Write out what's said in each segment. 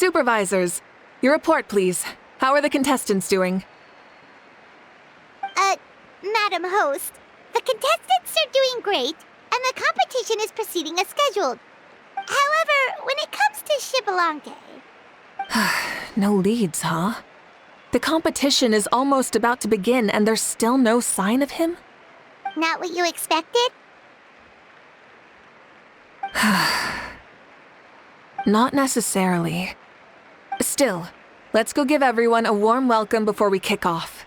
Supervisors, your report, please. How are the contestants doing? Madam Host, the contestants are doing great, and the competition is proceeding as scheduled. However, when it comes to Xbalanque... No leads, huh? The competition is almost about to begin, and there's still no sign of him? Not what you expected? Not necessarily. Still, let's go give everyone a warm welcome before we kick off.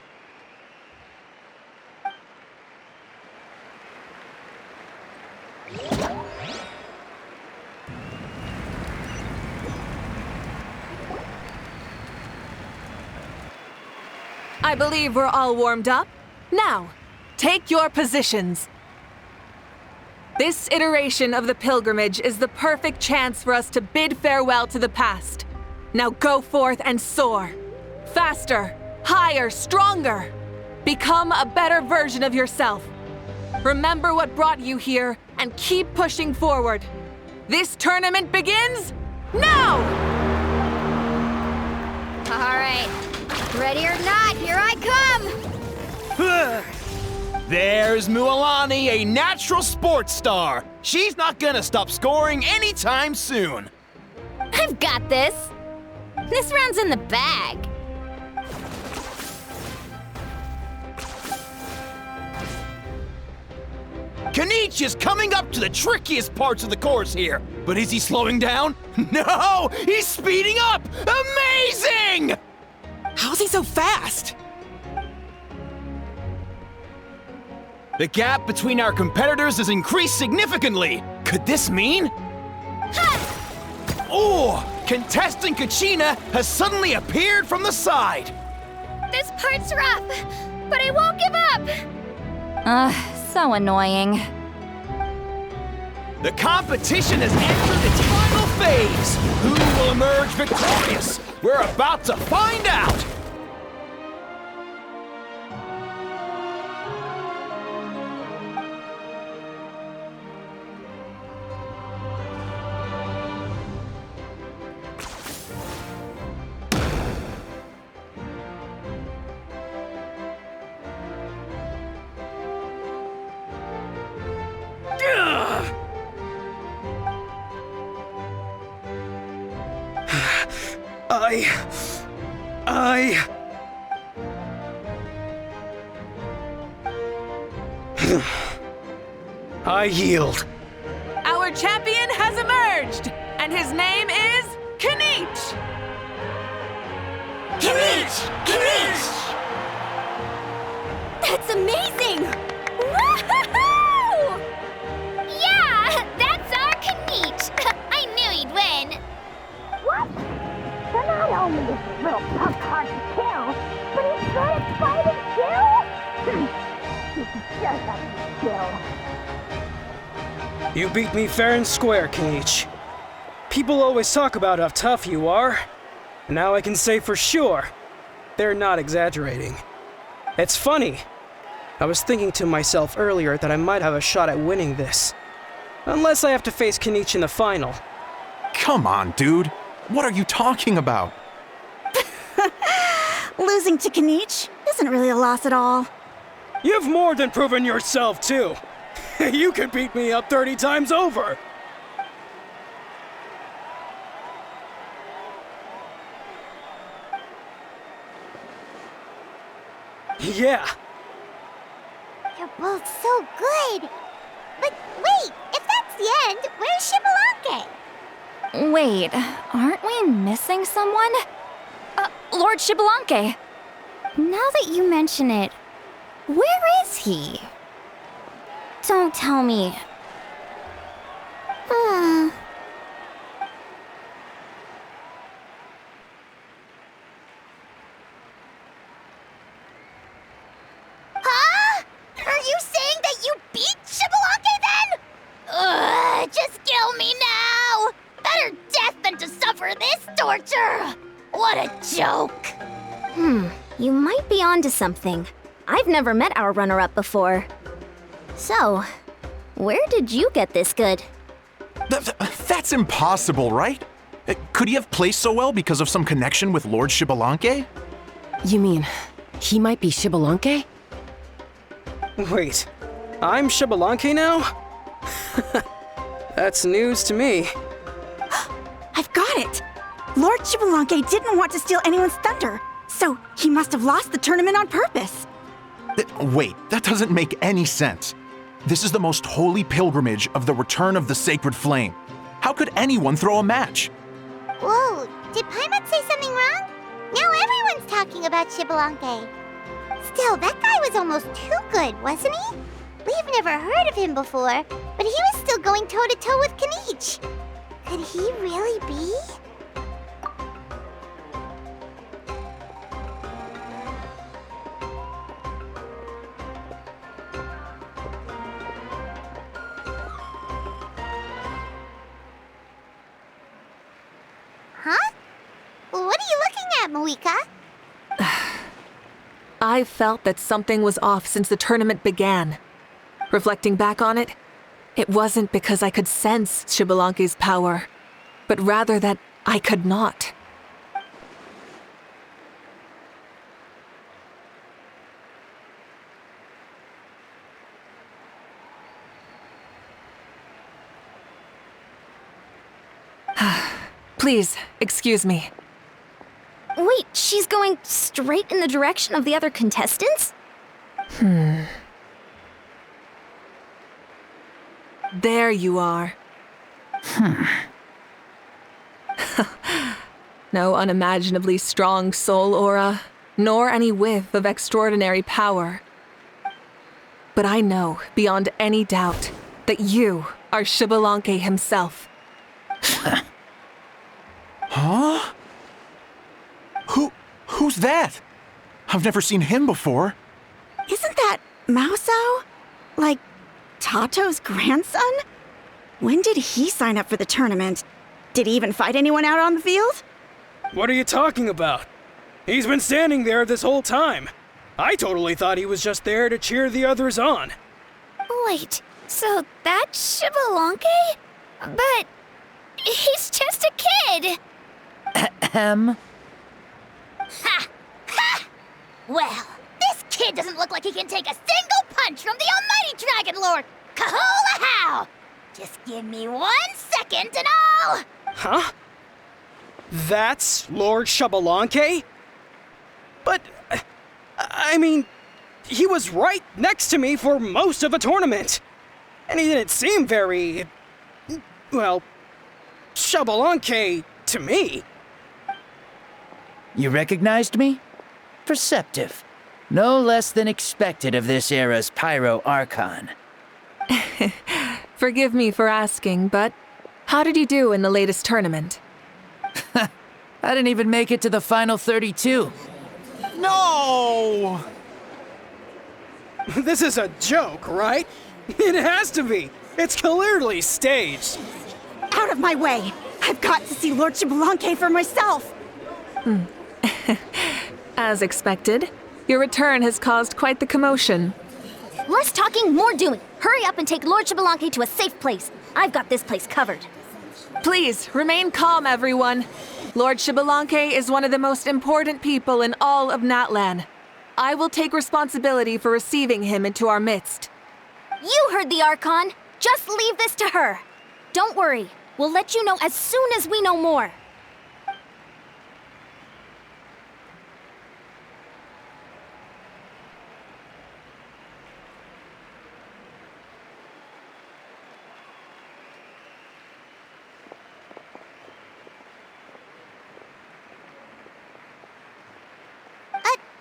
I believe we're all warmed up. Now, take your positions. This iteration of the pilgrimage is the perfect chance for us to bid farewell to the past. Now go forth and soar. Faster, higher, stronger. Become a better version of yourself. Remember what brought you here and keep pushing forward. This tournament begins now! All right. Ready or not, here I come! There's Mualani, a natural sports star. She's not gonna stop scoring anytime soon. I've got this. This round's in the bag. Kenichi is coming up to the trickiest parts of the course here. But is he slowing down? No! He's speeding up! Amazing! How's he so fast? The gap between our competitors has increased significantly. Could this mean? Oh! Contestant Kachina has suddenly appeared from the side. This part's rough, but I won't give up! So annoying. The competition has entered its final phase. Who will emerge victorious? We're about to find out! I yield. Our champion has emerged, and his name is Kenichi! Kenichi! That's amazing! Woohoo! Yeah, that's our Kenichi! I knew he'd win! What? So not only is this little punk hard to kill, but he's good at fighting too? This is just a skill. You beat me fair and square, Kenichi. People always talk about how tough you are. And now I can say for sure, they're not exaggerating. It's funny. I was thinking to myself earlier that I might have a shot at winning this. Unless I have to face Kenichi in the final. Come on, dude. What are you talking about? Losing to Kenichi isn't really a loss at all. You've more than proven yourself, too. You could beat me up 30 times over. Yeah. You're both so good. But wait, if that's the end, where's Xbalanque? Wait, aren't we missing someone? Lord Xbalanque. Now that you mention it, where is he? Don't tell me. Huh? Are you saying that you beat Xbalanque then? Just kill me now! Better death than to suffer this torture! What a joke! You might be onto something. I've never met our runner-up before. So, where did you get this good? That's impossible, right? Could he have placed so well because of some connection with Lord Xbalanque? You mean, he might be Xbalanque? Wait, I'm Xbalanque now? That's news to me. I've got it! Lord Xbalanque didn't want to steal anyone's thunder, so he must have lost the tournament on purpose. Wait, that doesn't make any sense. This is the most holy pilgrimage of the return of the sacred flame. How could anyone throw a match? Whoa, did Paimon say something wrong? Now everyone's talking about Xbalanque. Still, that guy was almost too good, wasn't he? We've never heard of him before, but he was still going toe-to-toe with Kniech. Could he really be? Huh? What are you looking at, Mavuika? I felt that something was off since the tournament began. Reflecting back on it, it wasn't because I could sense Xbalanque's power, but rather that I could not. Please, excuse me. Wait, she's going straight in the direction of the other contestants? There you are. No unimaginably strong soul aura, nor any whiff of extraordinary power. But I know, beyond any doubt, that you are Xbalanque himself. Huh? Who's that? I've never seen him before. Isn't that Mauso? Like, Tato's grandson? When did he sign up for the tournament? Did he even fight anyone out on the field? What are you talking about? He's been standing there this whole time. I totally thought he was just there to cheer the others on. Wait, so that's Xbalanque? But he's just a kid. Ha! Ha! Well, this kid doesn't look like he can take a single punch from the almighty Dragon Lord! Kahola how! Just give me 1 second and I'll... Huh? That's Lord Xbalanque? But, I mean, he was right next to me for most of the tournament. And he didn't seem very, well, Xbalanque to me. You recognized me? Perceptive. No less than expected of this era's Pyro Archon. Forgive me for asking, but how did you do in the latest tournament? I didn't even make it to the final 32. No! This is a joke, right? It has to be. It's clearly staged. Out of my way! I've got to see Lord Xbalanque for myself! As expected, your return has caused quite the commotion. Less talking, more doing. Hurry up and take Lord Xbalanque to a safe place. I've got this place covered. Please, remain calm, everyone. Lord Xbalanque is one of the most important people in all of Natlan. I will take responsibility for receiving him into our midst. You heard the Archon. Just leave this to her. Don't worry. We'll let you know as soon as we know more.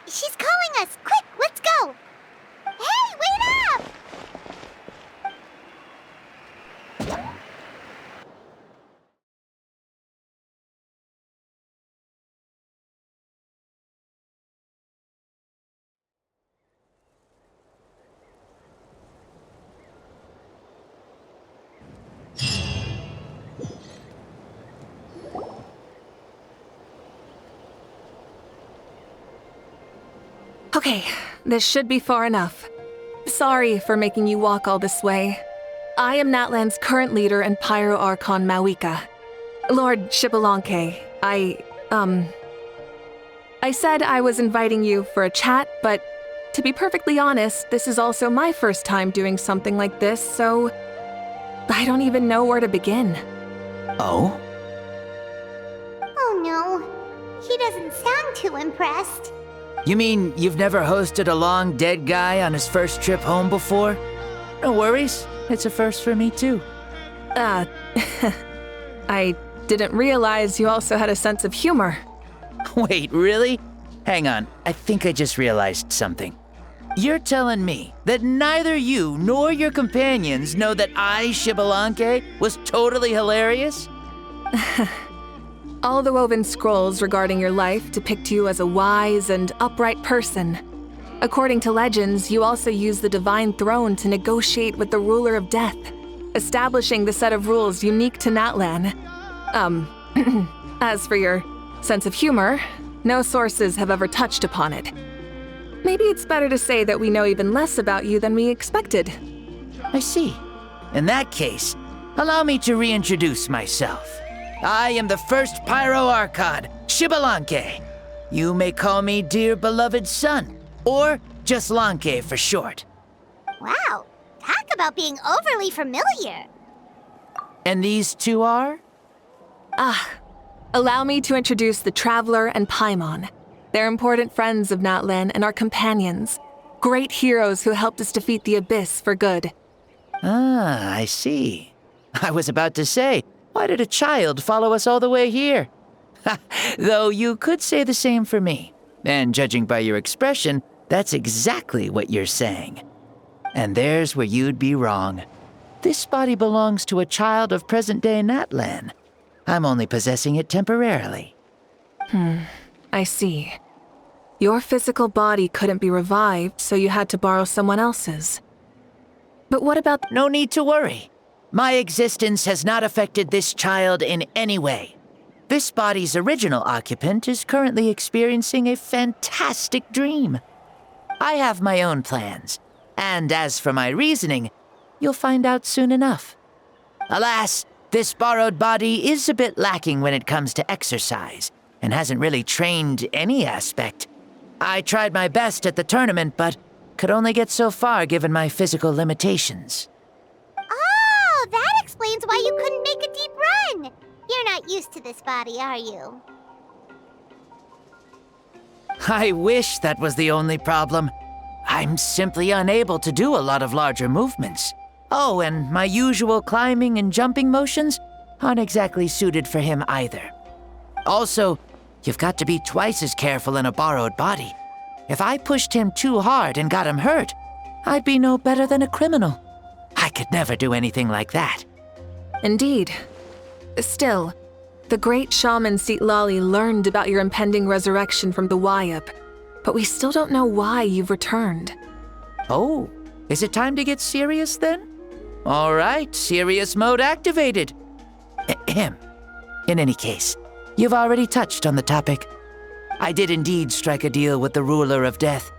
She's calling us! Quick, let's go! Hey, wait up! Okay, this should be far enough. Sorry for making you walk all this way. I am Natlan's current leader and Pyro Archon Mavuika. Lord Xbalanque, I said I was inviting you for a chat, but to be perfectly honest, this is also my first time doing something like this, so I don't even know where to begin. Oh? Oh no, he doesn't sound too impressed. You mean you've never hosted a long dead guy on his first trip home before? No worries, it's a first for me too. I didn't realize you also had a sense of humor. Wait, really? Hang on, I think I just realized something. You're telling me that neither you nor your companions know that I, Xbalanque, was totally hilarious? All the woven scrolls regarding your life depict you as a wise and upright person. According to legends, you also use the Divine Throne to negotiate with the Ruler of Death, establishing the set of rules unique to Natlan. As for your sense of humor, no sources have ever touched upon it. Maybe it's better to say that we know even less about you than we expected. I see. In that case, allow me to reintroduce myself. I am the first Pyro Archon, Xbalanque. You may call me dear beloved son, or just Lanque for short. Wow, talk about being overly familiar. And these two are? Allow me to introduce the Traveler and Paimon. They're important friends of Natlan and our companions. Great heroes who helped us defeat the Abyss for good. Ah, I see. I was about to say, why did a child follow us all the way here? Though you could say the same for me. And judging by your expression, that's exactly what you're saying. And there's where you'd be wrong. This body belongs to a child of present-day Natlan. I'm only possessing it temporarily. I see. Your physical body couldn't be revived, so you had to borrow someone else's. But what about— No need to worry. My existence has not affected this child in any way. This body's original occupant is currently experiencing a fantastic dream. I have my own plans, and as for my reasoning, you'll find out soon enough. Alas, this borrowed body is a bit lacking when it comes to exercise, and hasn't really trained any aspect. I tried my best at the tournament, but could only get so far given my physical limitations. Oh, that explains why you couldn't make a deep run. You're not used to this body, are you? I wish that was the only problem. I'm simply unable to do a lot of larger movements. Oh, and my usual climbing and jumping motions aren't exactly suited for him either. Also, you've got to be twice as careful in a borrowed body. If I pushed him too hard and got him hurt, I'd be no better than a criminal. I could never do anything like that. Indeed. Still, the great shaman Seatlali learned about your impending resurrection from the Wayup, but we still don't know why you've returned. Oh, is it time to get serious then? All right, serious mode activated. Ahem. In any case, you've already touched on the topic. I did indeed strike a deal with the Ruler of Death.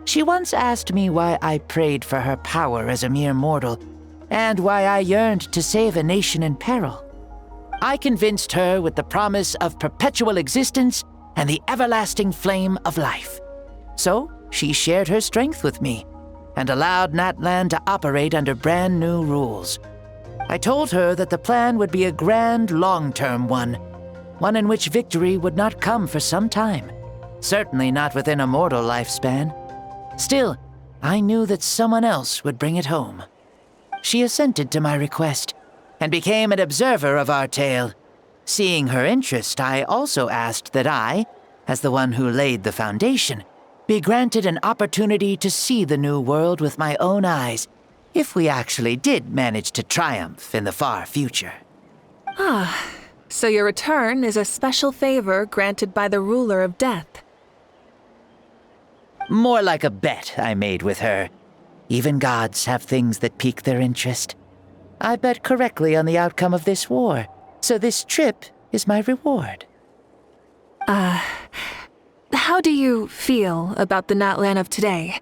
She once asked me why I prayed for her power as a mere mortal, and why I yearned to save a nation in peril. I convinced her with the promise of perpetual existence and the everlasting flame of life. So, she shared her strength with me, and allowed Natlan to operate under brand new rules. I told her that the plan would be a grand, long-term one in which victory would not come for some time, certainly not within a mortal lifespan. Still, I knew that someone else would bring it home. She assented to my request, and became an observer of our tale. Seeing her interest, I also asked that I, as the one who laid the foundation, be granted an opportunity to see the new world with my own eyes, if we actually did manage to triumph in the far future. So your return is a special favor granted by the Ruler of Death. More like a bet I made with her. Even gods have things that pique their interest. I bet correctly on the outcome of this war, so this trip is my reward. How do you feel about the Natlan of today?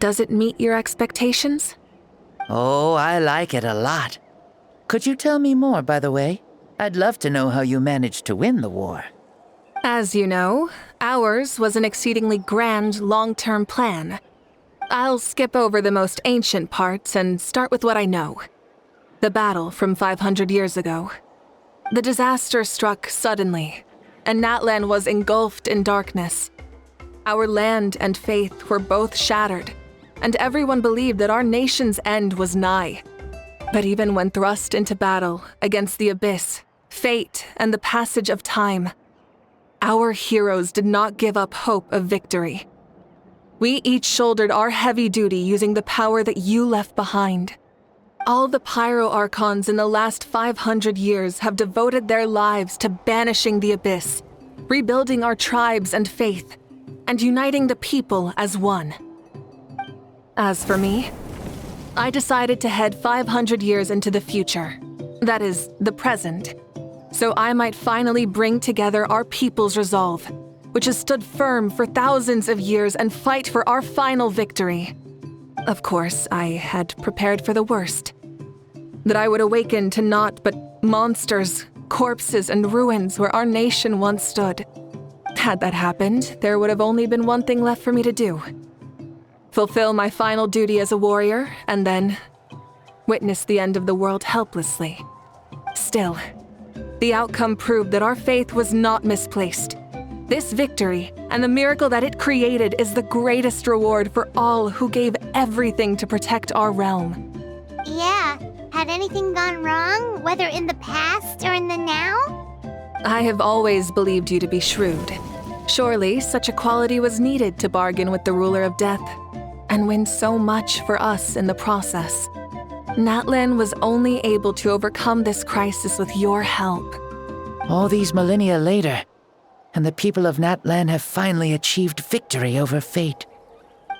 Does it meet your expectations? Oh, I like it a lot. Could you tell me more, by the way? I'd love to know how you managed to win the war. As you know, ours was an exceedingly grand, long-term plan. I'll skip over the most ancient parts and start with what I know. The battle from 500 years ago. The disaster struck suddenly, and Natlan was engulfed in darkness. Our land and faith were both shattered, and everyone believed that our nation's end was nigh. But even when thrust into battle against the abyss, fate, and the passage of time, our heroes did not give up hope of victory. We each shouldered our heavy duty using the power that you left behind. All the Pyro Archons in the last 500 years have devoted their lives to banishing the abyss, rebuilding our tribes and faith, and uniting the people as one. As for me, I decided to head 500 years into the future, that is, the present, so I might finally bring together our people's resolve, which has stood firm for thousands of years, and fight for our final victory. Of course, I had prepared for the worst. That I would awaken to naught but monsters, corpses, and ruins where our nation once stood. Had that happened, there would have only been one thing left for me to do. Fulfill my final duty as a warrior, and then witness the end of the world helplessly. Still, the outcome proved that our faith was not misplaced. This victory, and the miracle that it created, is the greatest reward for all who gave everything to protect our realm. Yeah, had anything gone wrong, whether in the past or in the now? I have always believed you to be shrewd. Surely, such a quality was needed to bargain with the ruler of death, and win so much for us in the process. Natlan was only able to overcome this crisis with your help. All these millennia later, and the people of Natlan have finally achieved victory over fate.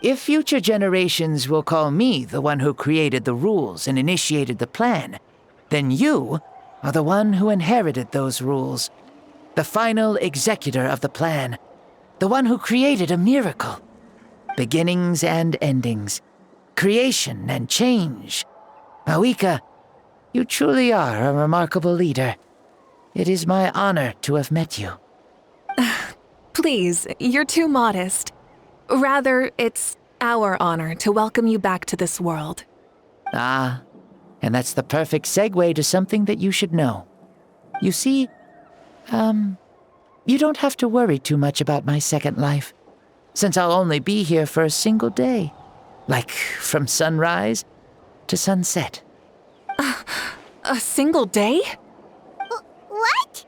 If future generations will call me the one who created the rules and initiated the plan, then you are the one who inherited those rules. The final executor of the plan. The one who created a miracle. Beginnings and endings. Creation and change. Mavuika, you truly are a remarkable leader. It is my honor to have met you. Please, you're too modest. Rather, it's our honor to welcome you back to this world. Ah, and that's the perfect segue to something that you should know. You see, you don't have to worry too much about my second life, since I'll only be here for a single day. Like, from sunrise to sunset. A single day? What?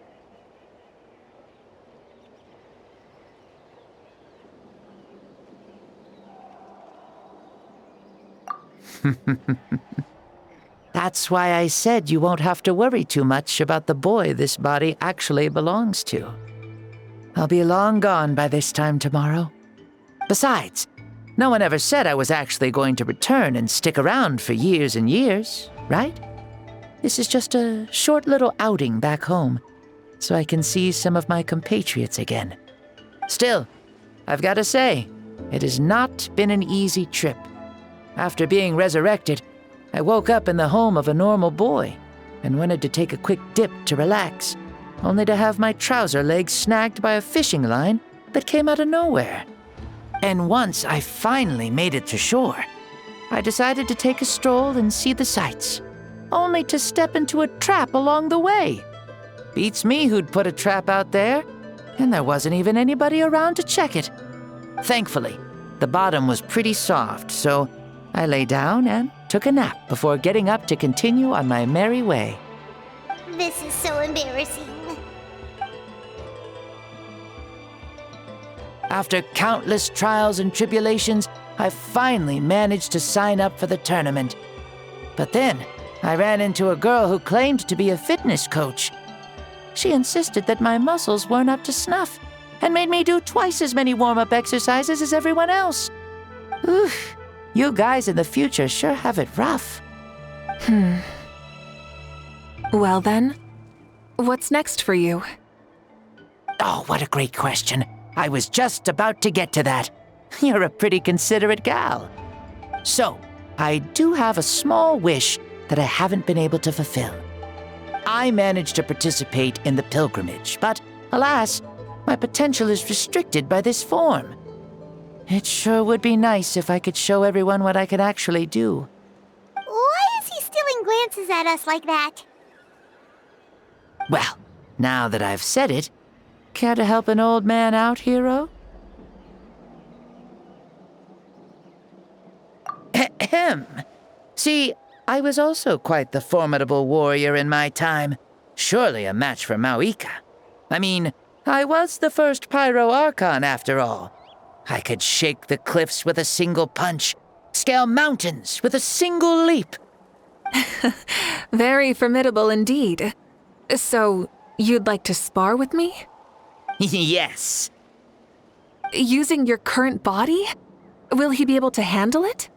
That's why I said you won't have to worry too much about the boy this body actually belongs to. I'll be long gone by this time tomorrow. Besides, no one ever said I was actually going to return and stick around for years and years, right? This is just a short little outing back home, so I can see some of my compatriots again. Still, I've got to say, it has not been an easy trip. After being resurrected, I woke up in the home of a normal boy and wanted to take a quick dip to relax, only to have my trouser legs snagged by a fishing line that came out of nowhere. And once I finally made it to shore, I decided to take a stroll and see the sights, only to step into a trap along the way. Beats me who'd put a trap out there, and there wasn't even anybody around to check it. Thankfully, the bottom was pretty soft, so I lay down and took a nap before getting up to continue on my merry way. This is so embarrassing. After countless trials and tribulations, I finally managed to sign up for the tournament. But then, I ran into a girl who claimed to be a fitness coach. She insisted that my muscles weren't up to snuff, and made me do twice as many warm-up exercises as everyone else. Oof, you guys in the future sure have it rough. Well then, what's next for you? Oh, what a great question. I was just about to get to that. You're a pretty considerate gal. So, I do have a small wish that I haven't been able to fulfill. I managed to participate in the pilgrimage, but alas, my potential is restricted by this form. It sure would be nice if I could show everyone what I could actually do. Why is he stealing glances at us like that? Well, now that I've said it, care to help an old man out, hero? Ahem. See, I was also quite the formidable warrior in my time. Surely a match for Mavuika. I mean, I was the first Pyro Archon after all. I could shake the cliffs with a single punch, scale mountains with a single leap. Very formidable indeed. So, you'd like to spar with me? Yes. Using your current body? Will he be able to handle it?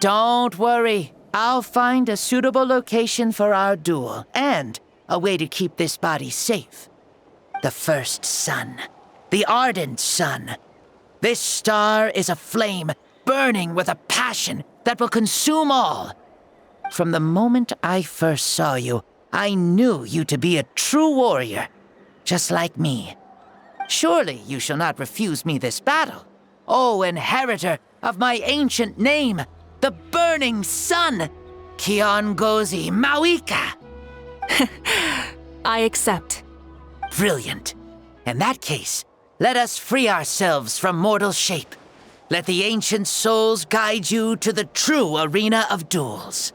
Don't worry. I'll find a suitable location for our duel, and a way to keep this body safe. The first sun. The ardent sun. This star is a flame, burning with a passion that will consume all. From the moment I first saw you, I knew you to be a true warrior, just like me. Surely you shall not refuse me this battle, O inheritor of my ancient name, the burning sun, Kiongozi Mavuika. I accept. Brilliant. In that case, let us free ourselves from mortal shape. Let the ancient souls guide you to the true arena of duels.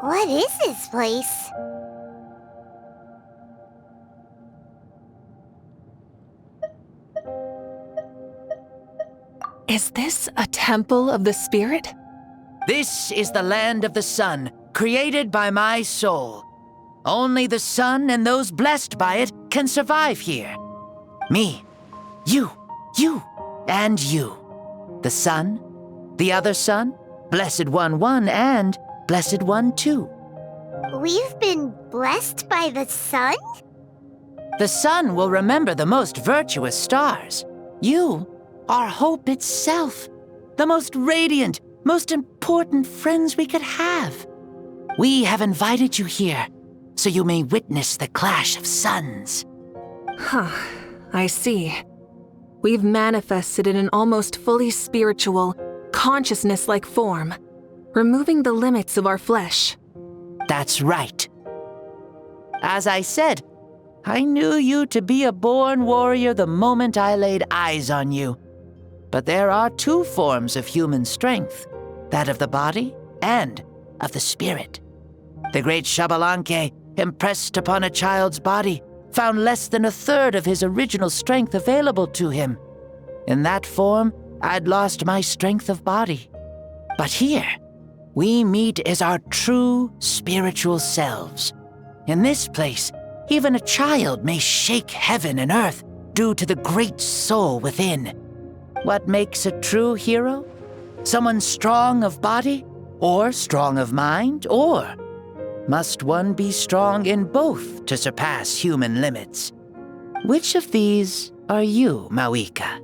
What is this place? Is this a temple of the spirit? This is the land of the sun, created by my soul. Only the sun and those blessed by it can survive here. Me, you, and you. The sun, the other sun, Blessed One 1, and Blessed One 2. We've been blessed by the sun? The sun will remember the most virtuous stars. You are hope itself, the most radiant, most important friends we could have. We have invited you here, so you may witness the clash of suns. Huh, I see. We've manifested in an almost fully spiritual, consciousness-like form, removing the limits of our flesh. That's right. As I said, I knew you to be a born warrior the moment I laid eyes on you. But there are two forms of human strength, that of the body and of the spirit. The great Xbalanque, impressed upon a child's body, found less than a third of his original strength available to him. In that form, I'd lost my strength of body. But here, we meet as our true spiritual selves. In this place, even a child may shake heaven and earth due to the great soul within. What makes a true hero? Someone strong of body, or strong of mind, or must one be strong in both to surpass human limits? Which of these are you, Mavuika?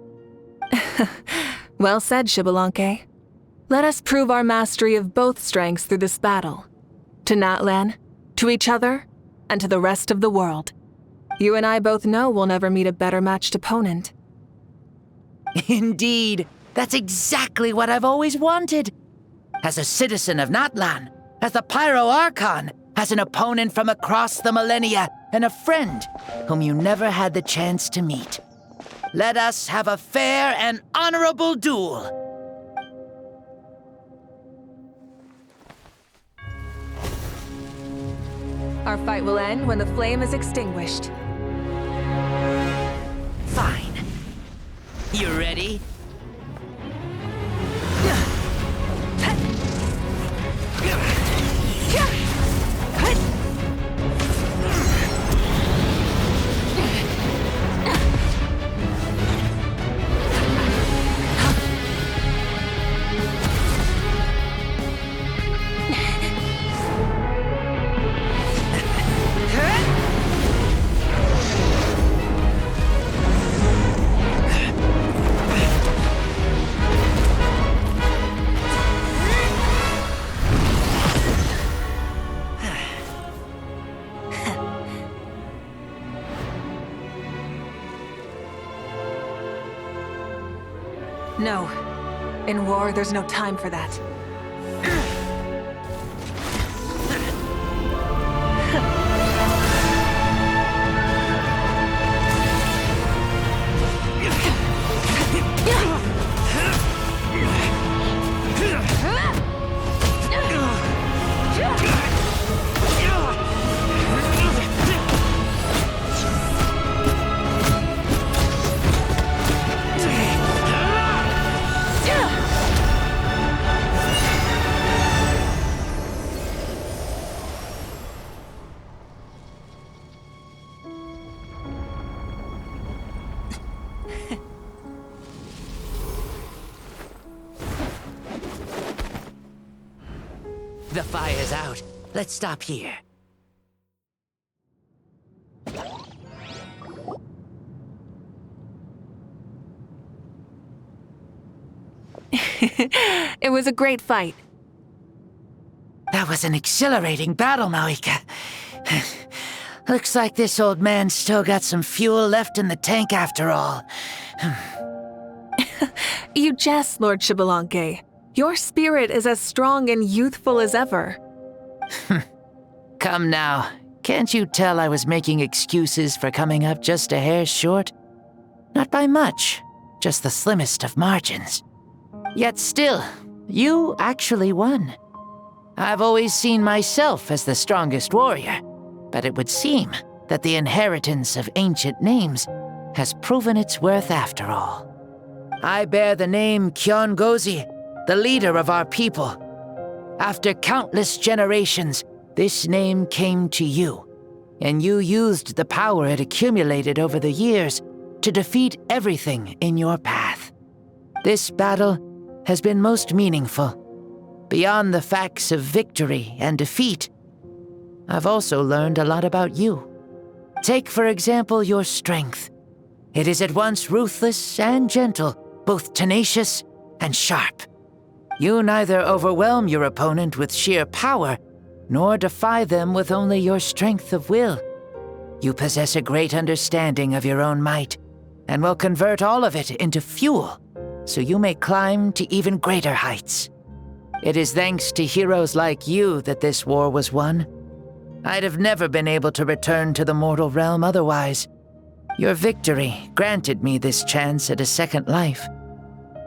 Well said, Xbalanque. Let us prove our mastery of both strengths through this battle. To Natlan, to each other, and to the rest of the world. You and I both know we'll never meet a better matched opponent. Indeed, that's exactly what I've always wanted. As a citizen of Natlan, as the Pyro Archon, as an opponent from across the millennia, and a friend whom you never had the chance to meet. Let us have a fair and honorable duel. Our fight will end when the flame is extinguished. Fine. You ready? No. In war, there's no time for that. The fire's out. Let's stop here. It was a great fight. That was an exhilarating battle, Mavuika. Looks like this old man's still got some fuel left in the tank after all. You jest, Lord Xbalanque. Your spirit is as strong and youthful as ever. Come now. Can't you tell I was making excuses for coming up just a hair short? Not by much, just the slimmest of margins. Yet still, you actually won. I've always seen myself as the strongest warrior, but it would seem that the inheritance of ancient names has proven its worth after all. I bear the name Kiongozi, the leader of our people. After countless generations, this name came to you, and you used the power it accumulated over the years to defeat everything in your path. This battle has been most meaningful. Beyond the facts of victory and defeat, I've also learned a lot about you. Take, for example, your strength. It is at once ruthless and gentle, both tenacious and sharp. You neither overwhelm your opponent with sheer power, nor defy them with only your strength of will. You possess a great understanding of your own might, and will convert all of it into fuel, so you may climb to even greater heights. It is thanks to heroes like you that this war was won. I'd have never been able to return to the mortal realm otherwise. Your victory granted me this chance at a second life.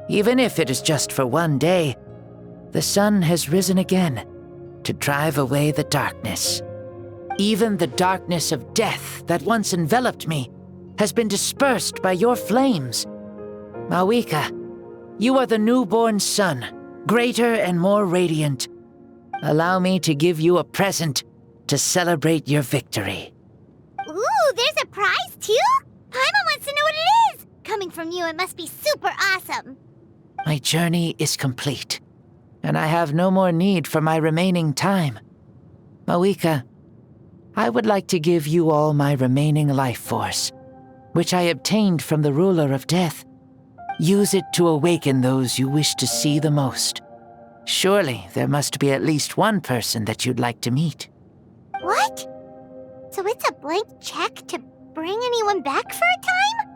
Even if it is just for one day, the sun has risen again to drive away the darkness. Even the darkness of death that once enveloped me has been dispersed by your flames. Mavuika, you are the newborn sun, greater and more radiant. Allow me to give you a present to celebrate your victory. Ooh, there's a prize too? Paimon wants to know what it is! Coming from you, it must be super awesome. My journey is complete, and I have no more need for my remaining time. Mavuika, I would like to give you all my remaining life force, which I obtained from the ruler of death. Use it to awaken those you wish to see the most. Surely there must be at least one person that you'd like to meet. What? So it's a blank check to bring anyone back for a time?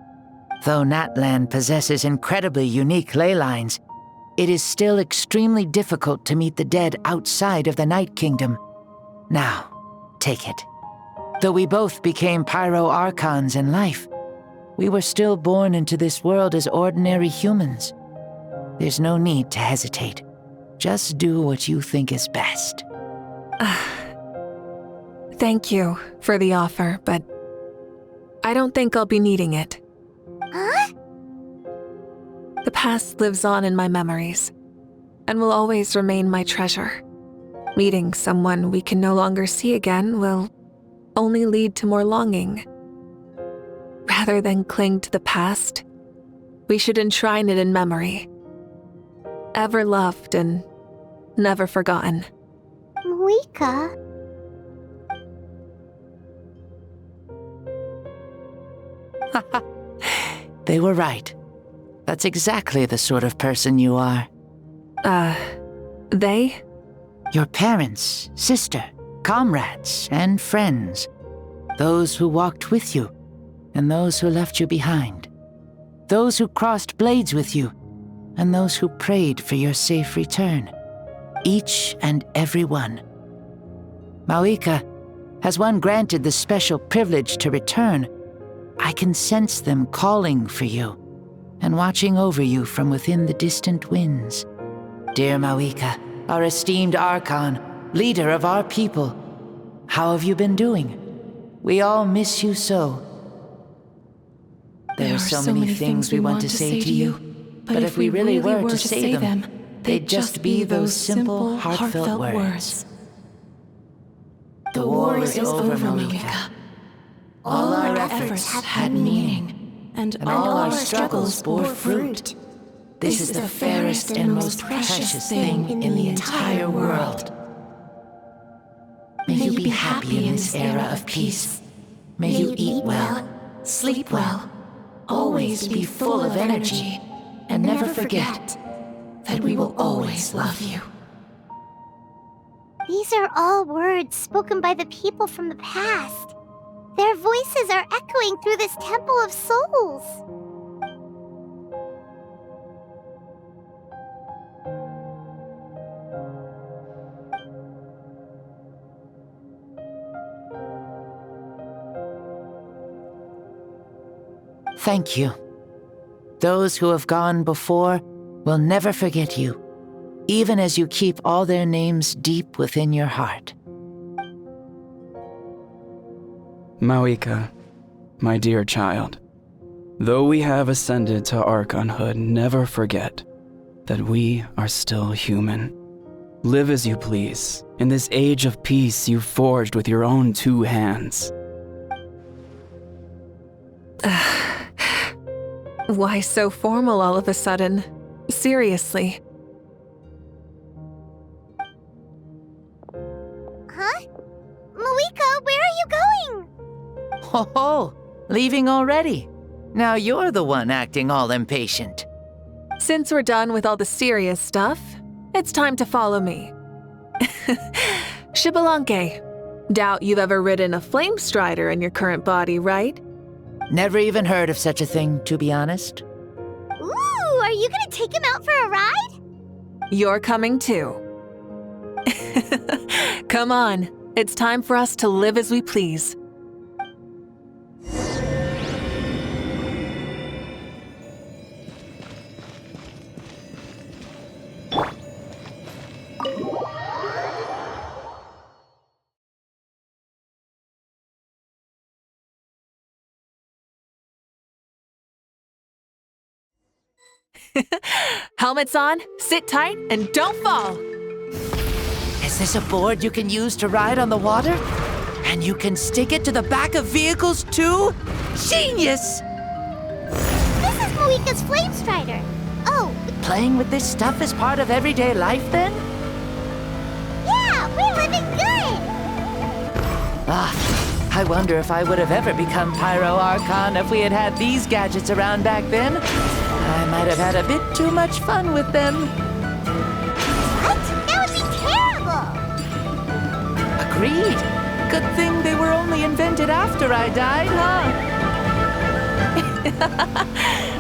Though Natlan possesses incredibly unique ley lines, it is still extremely difficult to meet the dead outside of the Night Kingdom. Now, take it. Though we both became Pyro-Archons in life, we were still born into this world as ordinary humans. There's no need to hesitate. Just do what you think is best. Thank you for the offer, but I don't think I'll be needing it. Huh? The past lives on in my memories, and will always remain my treasure. Meeting someone we can no longer see again will only lead to more longing. Rather than cling to the past, we should enshrine it in memory. Ever loved and never forgotten. Mavuika? They were right. That's exactly the sort of person you are. They? Your parents, sister, comrades, and friends. Those who walked with you, and those who left you behind. Those who crossed blades with you, and those who prayed for your safe return. Each and every one. Mavuika, has one granted the special privilege to return, I can sense them calling for you and watching over you from within the distant winds. Dear Mavuika, our esteemed Archon, leader of our people, how have you been doing? We all miss you so. There are so many things we want to say to you, but if we really were to say them, they'd just be those simple, heartfelt words. The war is over, Mavuika. All our efforts had meaning, and all our struggles bore fruit. This is the fairest and most precious thing in the entire world. May you be happy in this era of peace. May you eat well, sleep well, always be full of energy, and never forget that we will always love you. These are all words spoken by the people from the past. Their voices are echoing through this Temple of Souls. Thank you. Those who have gone before will never forget you, even as you keep all their names deep within your heart. Mavuika, my dear child, though we have ascended to Archonhood, never forget that we are still human. Live as you please, in this age of peace you forged with your own 2 hands. Why so formal all of a sudden? Seriously. Huh? Mavuika, where are you going? Ho ho! Leaving already? Now you're the one acting all impatient. Since we're done with all the serious stuff, it's time to follow me. Xbalanque, doubt you've ever ridden a flame strider in your current body, right? Never even heard of such a thing, to be honest. Ooh, are you gonna take him out for a ride? You're coming too. Come on, it's time for us to live as we please. Helmets on, sit tight, and don't fall! Is this a board you can use to ride on the water? And you can stick it to the back of vehicles too? Genius! This is Mavuika's flame strider. Oh, Playing with this stuff is part of everyday life then? yeah, we're living good! Ah, I wonder if I would have ever become Pyro Archon if we had had these gadgets around back then. I might have had a bit too much fun with them. What? That would be terrible! Agreed. Good thing they were only invented after I died, huh?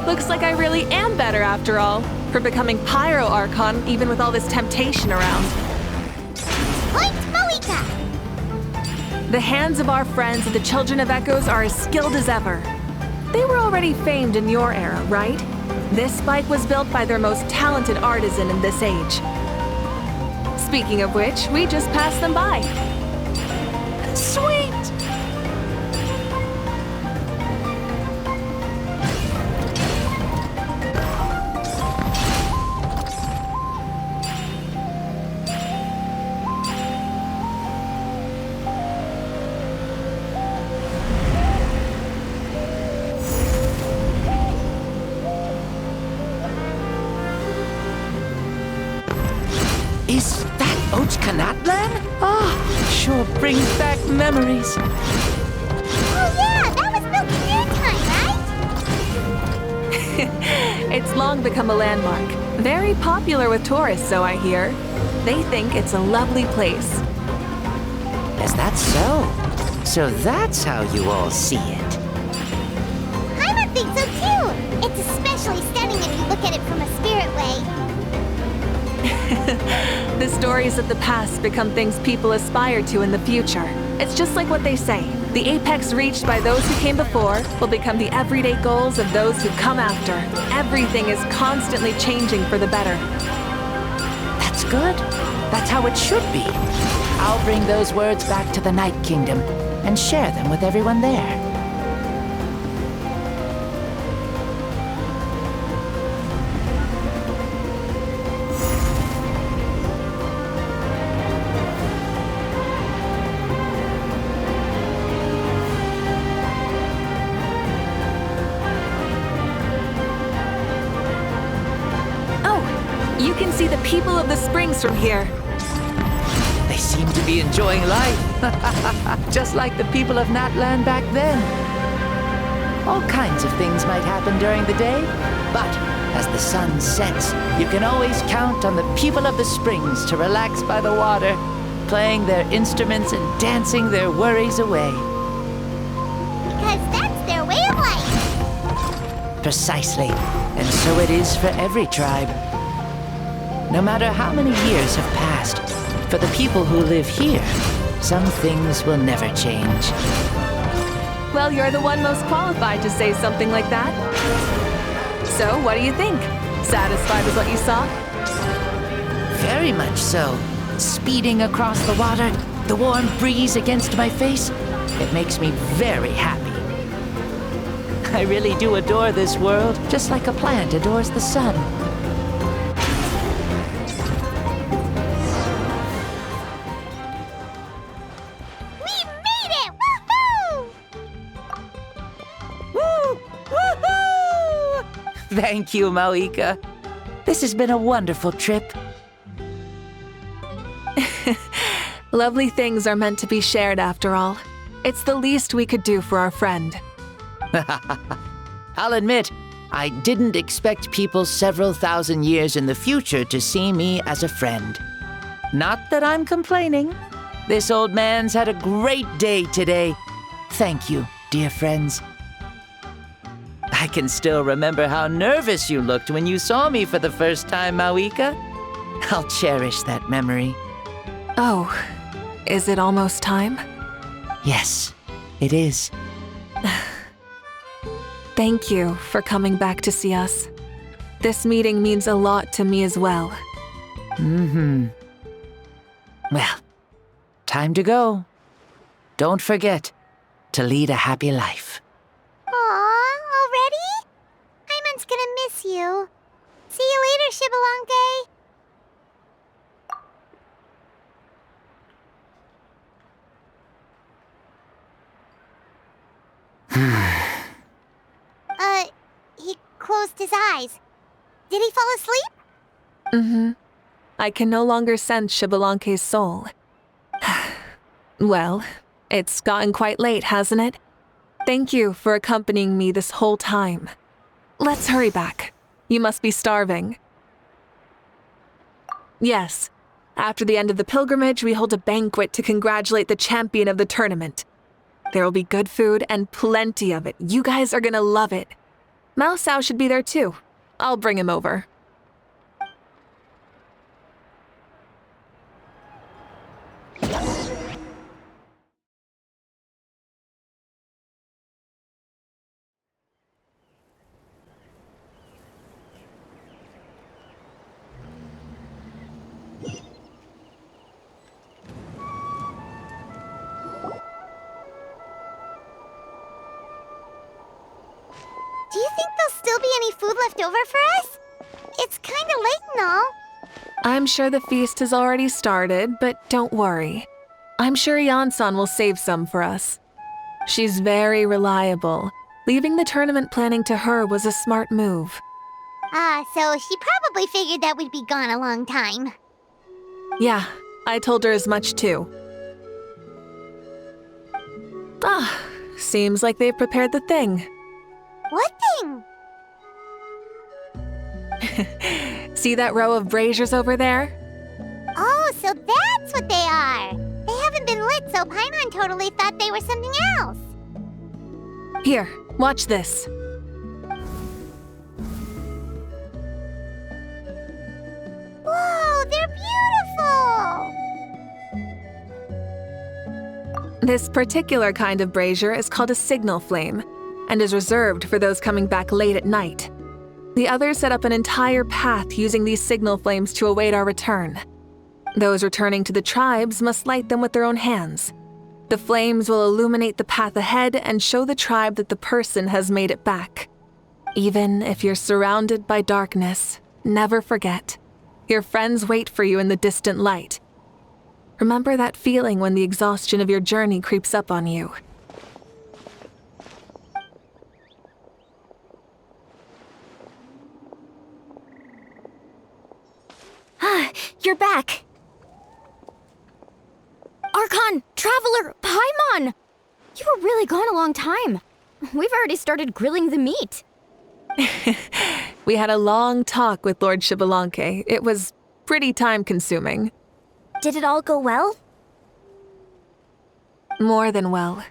Looks like I really am better after all, for becoming Pyro Archon even with all this temptation around. Point Mavuika! The hands of our friends the Children of Echoes are as skilled as ever. They were already famed in your era, right? This bike was built by their most talented artisan in this age. Speaking of which, we just passed them by. Sweet! Is that Ochkanatlan? Ah, sure brings back memories. Oh yeah, that was built in your time, right? It's long become a landmark. Very popular with tourists, so I hear. They think it's a lovely place. Is that so? So that's how you all see it. I would think so too! It's especially stunning if you look at it from a spirit way. The stories of the past become things people aspire to in the future. It's just like what they say. The apex reached by those who came before will become the everyday goals of those who come after. Everything is constantly changing for the better. That's good. That's how it should be. I'll bring those words back to the Night Kingdom and share them with everyone there. You can see the people of the springs from here. They seem to be enjoying life. Just like the people of Natland back then. All kinds of things might happen during the day, but as the sun sets, you can always count on the people of the springs to relax by the water, playing their instruments and dancing their worries away. Because that's their way of life. Precisely. And so it is for every tribe. No matter how many years have passed, for the people who live here, some things will never change. Well, you're the one most qualified to say something like that. So, what do you think? Satisfied with what you saw? Very much so. Speeding across the water, the warm breeze against my face, it makes me very happy. I really do adore this world, just like a plant adores the sun. Thank you, Mavuika. This has been a wonderful trip. Lovely things are meant to be shared after all. It's the least we could do for our friend. I'll admit, I didn't expect people several thousand years in the future to see me as a friend. Not that I'm complaining. This old man's had a great day today. Thank you, dear friends. I can still remember how nervous you looked when you saw me for the first time, Mavuika. I'll cherish that memory. Oh, is it almost time? Yes, it is. Thank you for coming back to see us. This meeting means a lot to me as well. Well, time to go. Don't forget to lead a happy life. Aw, already? Paimon's gonna miss you. See you later, Xbalanque. He closed his eyes. Did he fall asleep? I can no longer sense Xbalanque's soul. Well, it's gotten quite late, hasn't it? Thank you for accompanying me this whole time. Let's hurry back. You must be starving. Yes. After the end of the pilgrimage, we hold a banquet to congratulate the champion of the tournament. There will be good food and plenty of it. You guys are gonna love it. Mao Sao should be there too. I'll bring him over. Do you think there'll still be any food left over for us? It's kinda late and all. I'm sure the feast has already started, but don't worry. I'm sure Yansan will save some for us. She's very reliable. Leaving the tournament planning to her was a smart move. So she probably figured that we'd be gone a long time. Yeah, I told her as much too. Seems like they've prepared the thing. What thing? See that row of braziers over there? Oh, so that's what they are. They haven't been lit, so Paimon totally thought they were something else. Here, watch this. Whoa, they're beautiful! This particular kind of brazier is called a signal flame and is reserved for those coming back late at night. The others set up an entire path using these signal flames to await our return. Those returning to the tribes must light them with their own hands. The flames will illuminate the path ahead and show the tribe that the person has made it back. Even if you're surrounded by darkness, never forget, your friends wait for you in the distant light. Remember that feeling when the exhaustion of your journey creeps up on you. You're back. Archon, Traveler, Paimon! You were really gone a long time. We've already started grilling the meat. We had a long talk with Lord Xbalanque. It was pretty time-consuming. Did it all go well? More than well.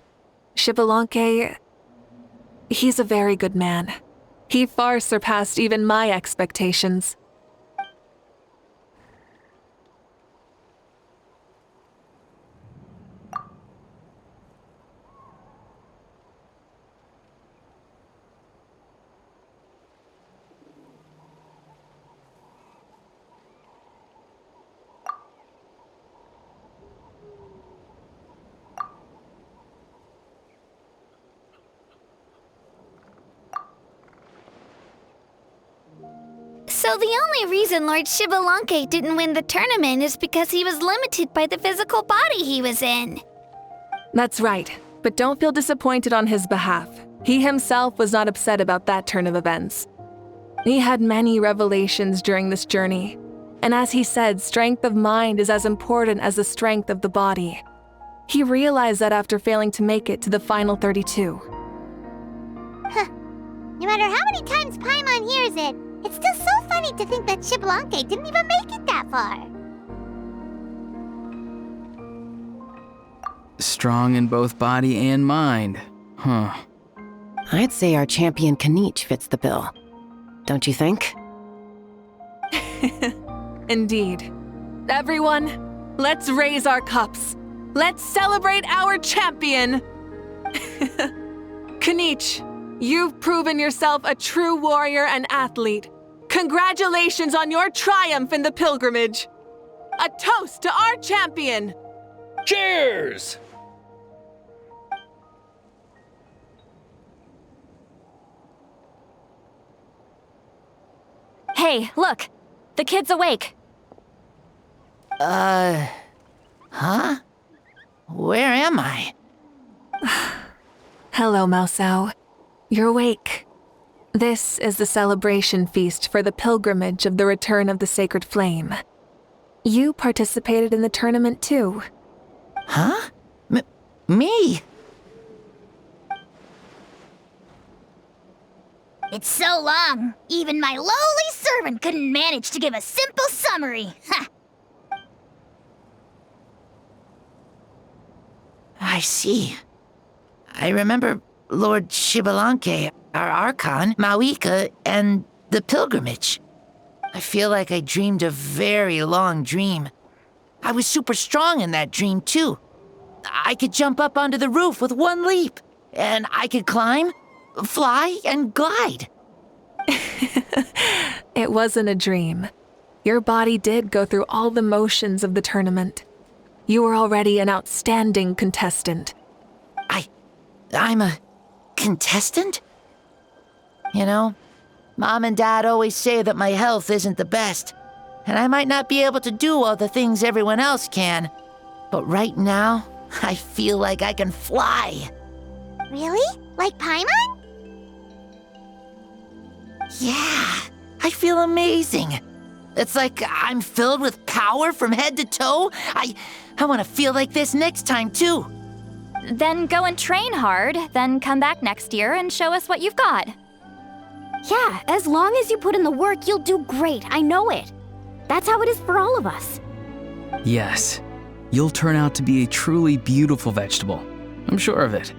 Xbalanque, he's a very good man. He far surpassed even my expectations. So the only reason Lord Xbalanque didn't win the tournament is because he was limited by the physical body he was in. That's right, but don't feel disappointed on his behalf. He himself was not upset about that turn of events. He had many revelations during this journey, and as he said, strength of mind is as important as the strength of the body. He realized that after failing to make it to the final 32. No matter how many times Paimon hears it, it's still so funny to think that Xbalanque didn't even make it that far. Strong in both body and mind, huh? I'd say our champion Kaniche fits the bill. Don't you think? Indeed. Everyone, let's raise our cups. Let's celebrate our champion! Kaniche, you've proven yourself a true warrior and athlete. Congratulations on your triumph in the pilgrimage. A toast to our champion! Cheers! Hey, look! The kid's awake. Huh? Where am I? Hello, Mausau. You're awake. This is the celebration feast for the pilgrimage of the return of the sacred flame. You participated in the tournament too. Huh? Me? It's so long, even my lowly servant couldn't manage to give a simple summary. Ha! I see. I remember Lord Xbalanque, our Archon, Mavuika, and the pilgrimage. I feel like I dreamed a very long dream. I was super strong in that dream, too. I could jump up onto the roof with one leap, and I could climb, fly, and glide. It wasn't a dream. Your body did go through all the motions of the tournament. You were already an outstanding contestant. I'm a contestant? You know, Mom and Dad always say that my health isn't the best, and I might not be able to do all the things everyone else can. But right now, I feel like I can fly. Really? Like Paimon? Yeah, I feel amazing. It's like I'm filled with power from head to toe. I want to feel like this next time, too. Then go and train hard, then come back next year and show us what you've got. Yeah, as long as you put in the work, you'll do great. I know it. That's how it is for all of us. Yes, you'll turn out to be a truly beautiful vegetable. I'm sure of it.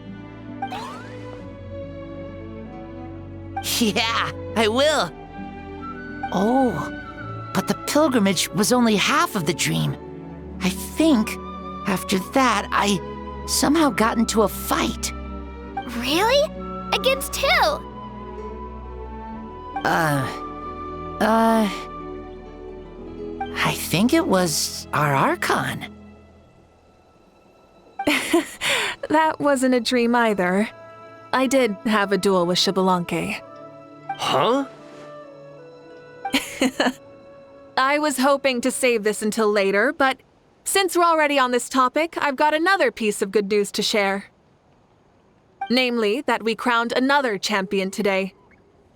Yeah, I will. Oh, but the pilgrimage was only half of the dream. I think after that, somehow got into a fight. Really? Against who? I think it was our Archon. That wasn't a dream either. I did have a duel with Xbalanque. Huh? I was hoping to save this until later, but since we're already on this topic, I've got another piece of good news to share. Namely, that we crowned another champion today.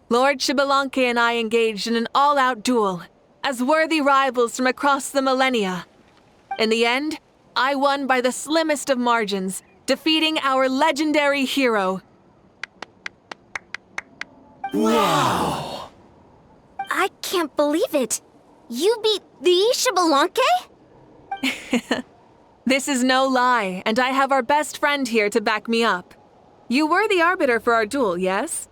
Lord Xbalanque and I engaged in an all-out duel, as worthy rivals from across the millennia. In the end, I won by the slimmest of margins, defeating our legendary hero. Wow! I can't believe it. You beat the Xbalanque? This is no lie, and I have our best friend here to back me up. You were the arbiter for our duel, yes?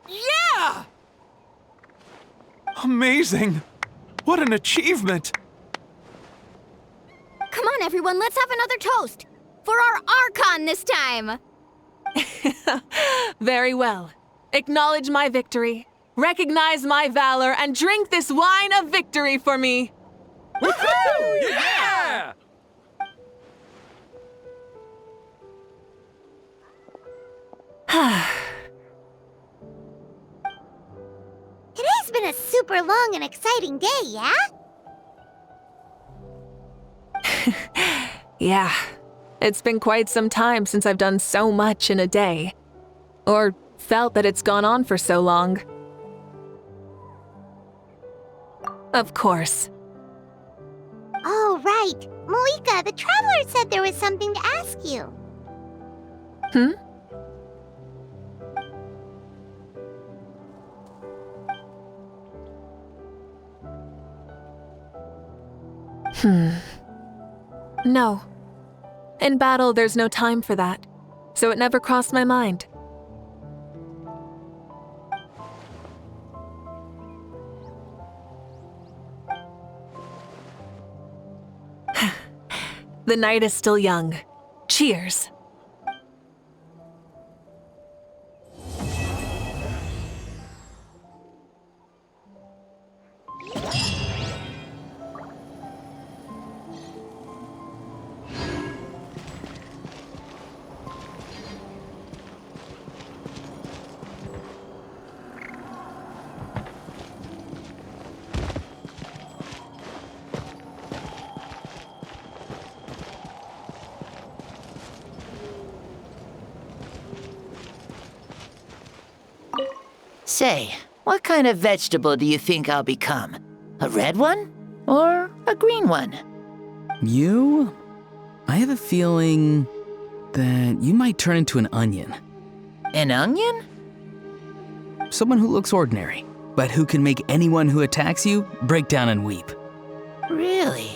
Yeah! Amazing! What an achievement! Come on, everyone, let's have another toast. For our Archon this time. Very well. Acknowledge my victory, recognize my valor, and drink this wine of victory for me. Woohoo! Yeah! It has been a super long and exciting day, yeah? Yeah, it's been quite some time since I've done so much in a day. Or felt that it's gone on for so long. Of course. Oh, right. Mavuika, the Traveler said there was something to ask you. No. In battle, there's no time for that, so it never crossed my mind. The night is still young. Cheers. Say, what kind of vegetable do you think I'll become? A red one? Or a green one? You? I have a feeling that you might turn into an onion. An onion? Someone who looks ordinary, but who can make anyone who attacks you break down and weep. Really?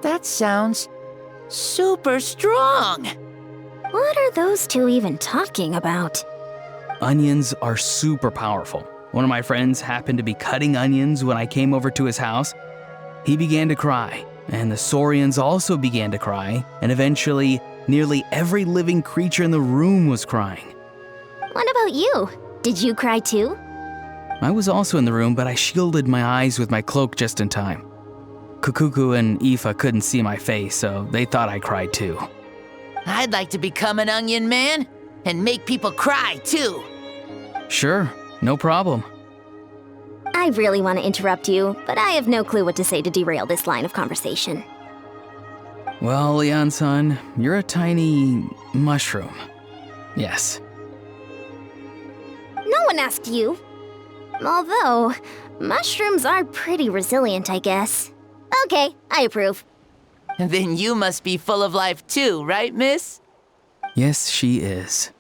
That sounds super strong. What are those two even talking about? Onions are super powerful. One of my friends happened to be cutting onions when I came over to his house. He began to cry, and the Saurians also began to cry, and eventually, nearly every living creature in the room was crying. What about you? Did you cry too? I was also in the room, but I shielded my eyes with my cloak just in time. Kukuku and Aoife couldn't see my face, so they thought I cried too. I'd like to become an onion man and make people cry too. Sure, no problem. I really want to interrupt you, but I have no clue what to say to derail this line of conversation. Well, Leon-san, you're a tiny mushroom. Yes. No one asked you. Although, mushrooms are pretty resilient, I guess. Okay, I approve. Then you must be full of life too, right, miss? Yes, she is.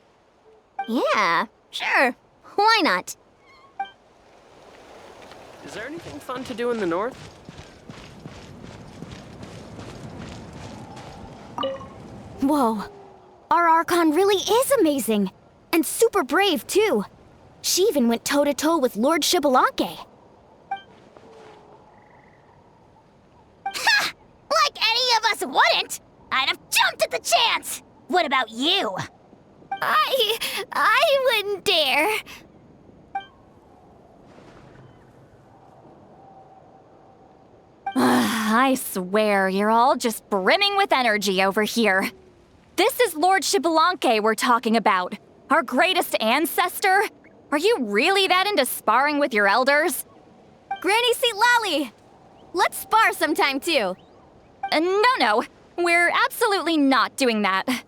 Yeah, sure. Why not? Is there anything fun to do in the north? Whoa. Our Archon really is amazing. And super brave, too. She even went toe-to-toe with Lord Xbalanque. Ha! Like any of us wouldn't! I'd have jumped at the chance! What about you? I wouldn't dare. I swear, you're all just brimming with energy over here. This is Lord Xbalanque we're talking about. Our greatest ancestor? Are you really that into sparring with your elders? Granny Seat Lolly! Let's spar sometime too. No. We're absolutely not doing that.